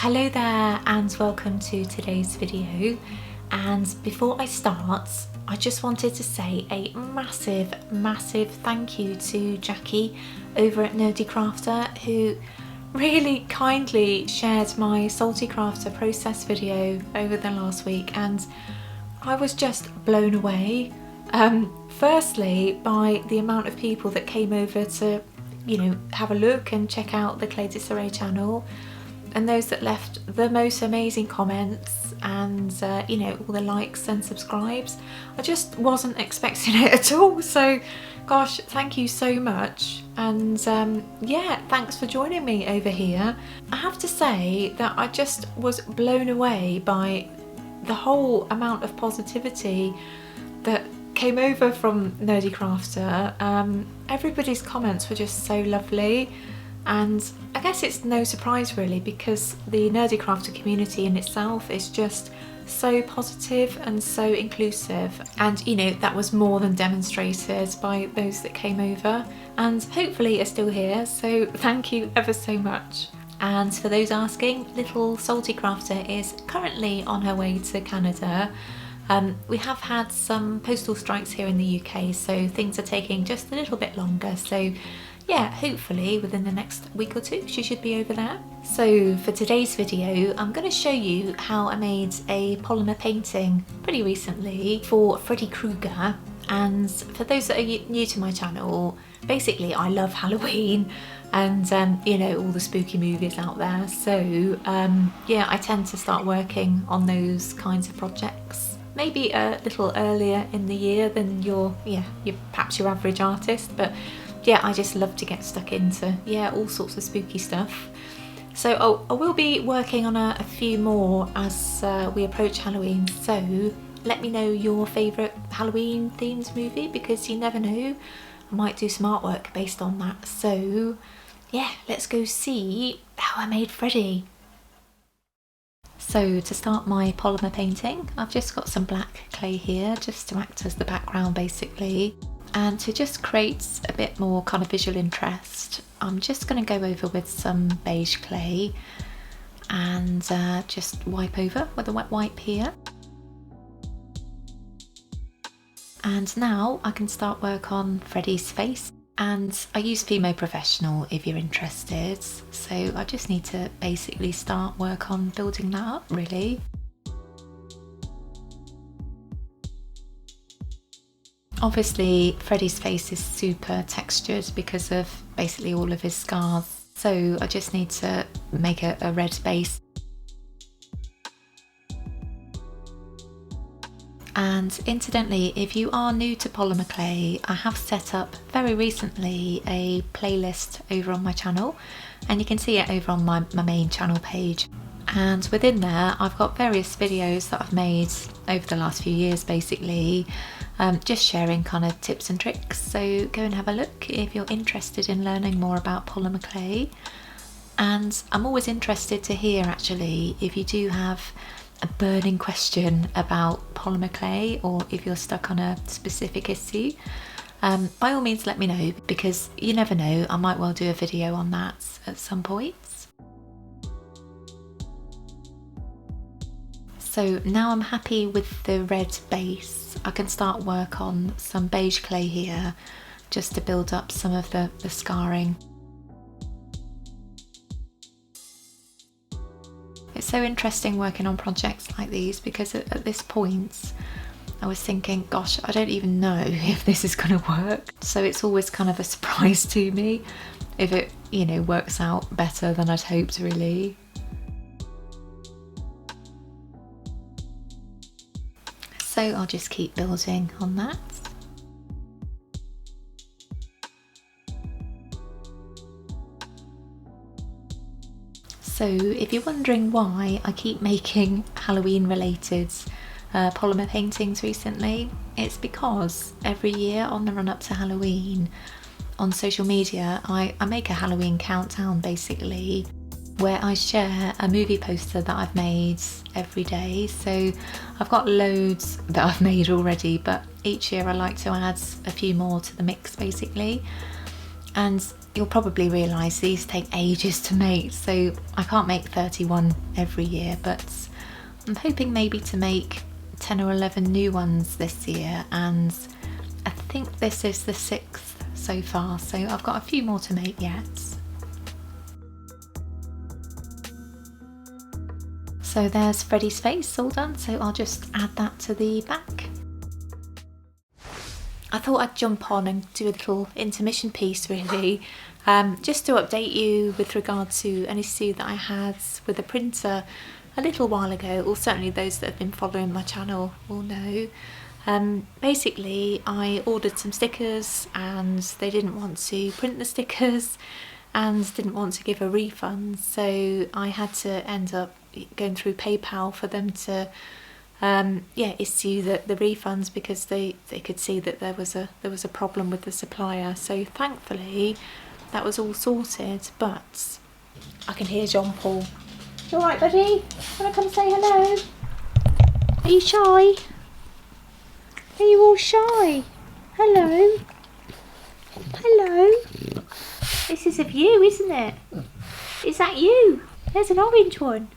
Hello there and welcome to today's video. And before I start, I just wanted to say a massive thank you to Jackie over at Nerdy Crafter, who really kindly shared my Salty Crafter process video over the last week, and I was just blown away. Firstly, by the amount of people that came over to, have a look and check out the Clay Disarray channel, and those that left the most amazing comments and all the likes and subscribes. I just wasn't expecting it at all, so gosh, thank you so much. And yeah, thanks for joining me over here. I have to say that I just was blown away by the whole amount of positivity that came over from Nerdy Crafter. Everybody's comments were just so lovely, and I guess it's no surprise really, because the Nerdy Crafter community in itself is just so positive and so inclusive, and that was more than demonstrated by those that came over and hopefully are still here, so thank you ever so much. And for those asking, little Salty Crafter is currently on her way to Canada. We have had some postal strikes here in the UK, so things are taking just a little bit longer, so yeah, hopefully within the next week or two she should be over there. So for today's video, I'm going to show you how I made a polymer painting pretty recently for Freddy Krueger. And for those that are new to my channel, basically I love Halloween and all the spooky movies out there, so yeah, I tend to start working on those kinds of projects maybe a little earlier in the year than perhaps your average artist, but yeah, I just love to get stuck into all sorts of spooky stuff. So I will be working on a few more as we approach Halloween, so let me know your favourite Halloween themed movie, because you never know, I might do some artwork based on that. So yeah, let's go see how I made Freddy. So to start my polymer painting, I've just got some black clay here just to act as the background basically. And to just create a bit more kind of visual interest, I'm just going to go over with some beige clay and just wipe over with a wet wipe here. And now I can start work on Freddy's face. And I use Fimo Professional if you're interested. So I just need to basically start work on building that up really. Obviously Freddy's face is super textured because of basically all of his scars, so I just need to make a red base. And incidentally, if you are new to polymer clay, I have set up very recently a playlist over on my channel, and you can see it over on my main channel page. And within there I've got various videos that I've made over the last few years basically, just sharing kind of tips and tricks, so go and have a look if you're interested in learning more about polymer clay. And I'm always interested to hear actually if you do have a burning question about polymer clay, or if you're stuck on a specific issue, by all means let me know, because you never know, I might well do a video on that at some point. So now I'm happy with the red base, I can start work on some beige clay here just to build up some of the scarring. It's so interesting working on projects like these, because at this point I was thinking, gosh, I don't even know if this is going to work. So it's always kind of a surprise to me if it, works out better than I'd hoped really. So I'll just keep building on that. So if you're wondering why I keep making Halloween related polymer paintings recently, it's because every year on the run up to Halloween on social media I make a Halloween countdown basically, where I share a movie poster that I've made every day. So I've got loads that I've made already, but each year I like to add a few more to the mix basically. And you'll probably realise these take ages to make, so I can't make 31 every year, but I'm hoping maybe to make 10 or 11 new ones this year, and I think this is the 6th so far, so I've got a few more to make yet. So there's Freddy's face all done, so I'll just add that to the back. I thought I'd jump on and do a little intermission piece really, just to update you with regard to an issue that I had with the printer a little while ago, or certainly those that have been following my channel will know. Basically I ordered some stickers and they didn't want to print the stickers and didn't want to give a refund, so I had to end up going through PayPal for them to issue the refunds, because they could see that there was a problem with the supplier. So thankfully that was all sorted, but I can hear John Paul. You alright, buddy? Wanna come say hello? Are you shy? Are you all shy? Hello? Hello? This is of you, isn't it? Is that you? There's an orange one.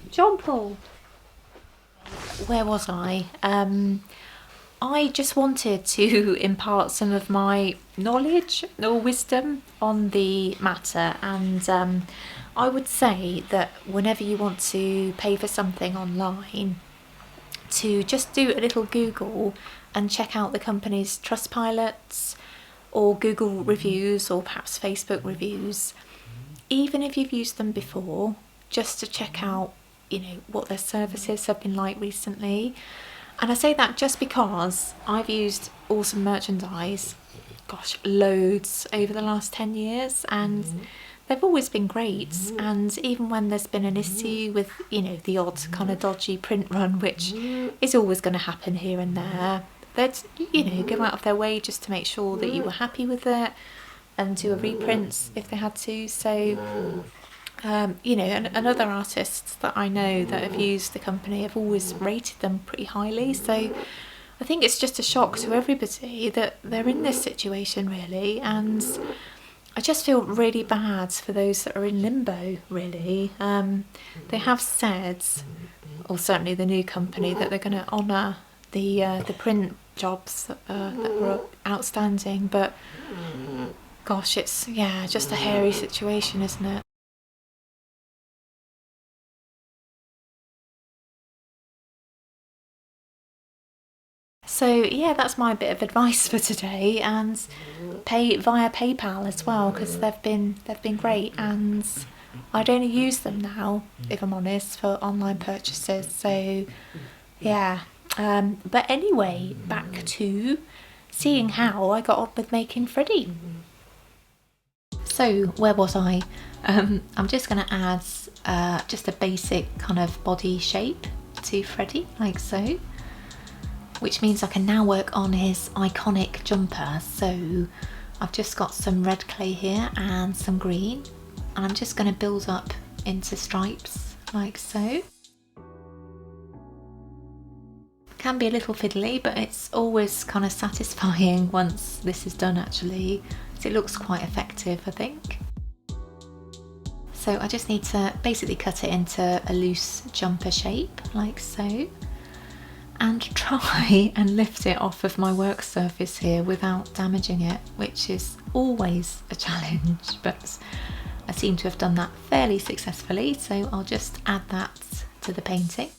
John Paul. Where was I? I just wanted to impart some of my knowledge or wisdom on the matter, and I would say that whenever you want to pay for something online, to just do a little Google and check out the company's Trustpilots or Google reviews or perhaps Facebook reviews, even if you've used them before, just to check out, you know, what their services have been like recently. And I say that just because I've used Awesome Merchandise, gosh, loads over the last 10 years, and they've always been great. And even when there's been an issue with, you know, the odd kind of dodgy print run, which is always going to happen here and there, they'd, you know, go out of their way just to make sure that you were happy with it and do a reprint if they had to. So you know, and other artists that I know that have used the company have always rated them pretty highly. So I think it's just a shock to everybody that they're in this situation really, and I just feel really bad for those that are in limbo really. They have said, or certainly the new company, that they're going to honour the print jobs that were outstanding, but gosh, it's just a hairy situation, isn't it? So yeah, that's my bit of advice for today, and pay via PayPal as well, because they've been great, and I'd only use them now, if I'm honest, for online purchases. So yeah, but anyway, back to seeing how I got on with making Freddy. So where was I? I'm just going to add just a basic kind of body shape to Freddy, like so, which means I can now work on his iconic jumper. So I've just got some red clay here and some green, and I'm just going to build up into stripes like so. Can be a little fiddly, but it's always kind of satisfying once this is done actually. So it looks quite effective, I think. So I just need to basically cut it into a loose jumper shape like so, and try and lift it off of my work surface here without damaging it, which is always a challenge, but I seem to have done that fairly successfully, so I'll just add that to the painting.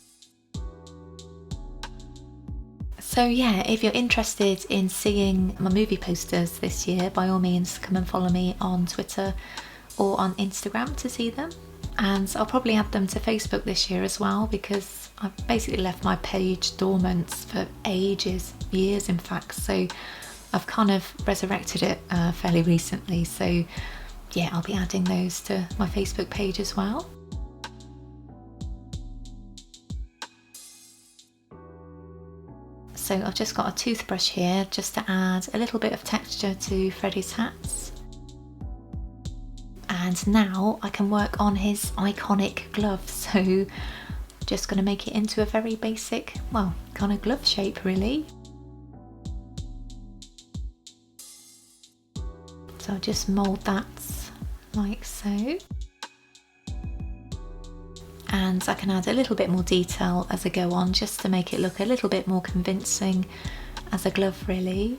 So yeah, if you're interested in seeing my movie posters this year, by all means come and follow me on Twitter or on Instagram to see them. And I'll probably add them to Facebook this year as well, because I've basically left my page dormant for ages, years in fact, so I've kind of resurrected it fairly recently. So yeah, I'll be adding those to my Facebook page as well. So I've just got a toothbrush here just to add a little bit of texture to Freddy's hats. And now I can work on his iconic glove, so just going to make it into a very basic, well, kind of glove shape really. So I'll just mould that like so. And I can add a little bit more detail as I go on, just to make it look a little bit more convincing as a glove really.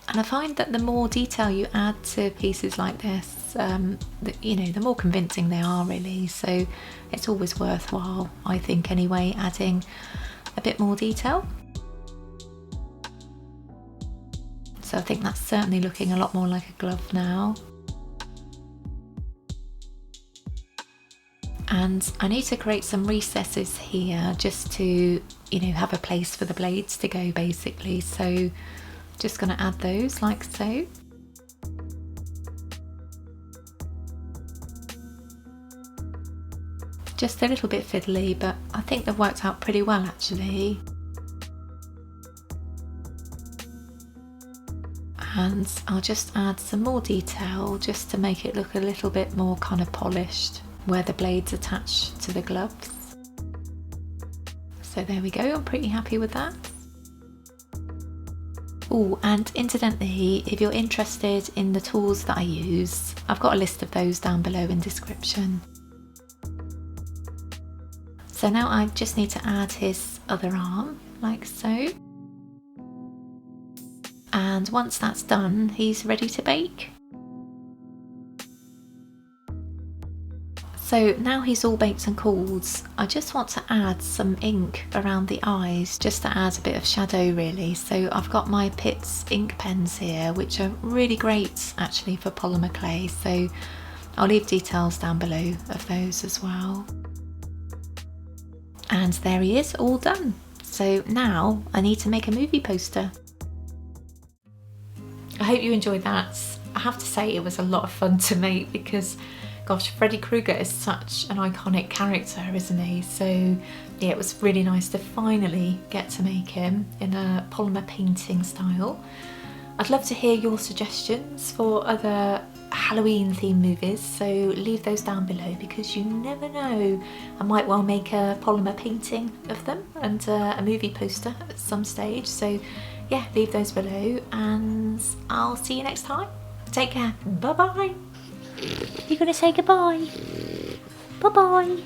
And I find that the more detail you add to pieces like this, the more convincing they are really. So it's always worthwhile, I think anyway, adding a bit more detail. So I think that's certainly looking a lot more like a glove now. And I need to create some recesses here just to, have a place for the blades to go basically. So just going to add those like so. Just a little bit fiddly, but I think they've worked out pretty well actually. And I'll just add some more detail just to make it look a little bit more kind of polished where the blades attach to the gloves. So there we go, I'm pretty happy with that. Oh, and incidentally, if you're interested in the tools that I use, I've got a list of those down below in description. So now I just need to add his other arm, like so. And once that's done, he's ready to bake. So now he's all baked and cooled, I just want to add some ink around the eyes, just to add a bit of shadow really. So I've got my Pitt's ink pens here, which are really great actually for polymer clay. So I'll leave details down below of those as well. And there he is, all done. So now I need to make a movie poster. I hope you enjoyed that. I have to say it was a lot of fun to make because gosh, Freddy Krueger is such an iconic character, isn't he? So yeah, it was really nice to finally get to make him in a polymer painting style. I'd love to hear your suggestions for other Halloween themed movies, so leave those down below because you never know, I might well make a polymer painting of them and a movie poster at some stage. So yeah, leave those below and I'll see you next time. Take care, bye bye. You're gonna say goodbye. Bye bye.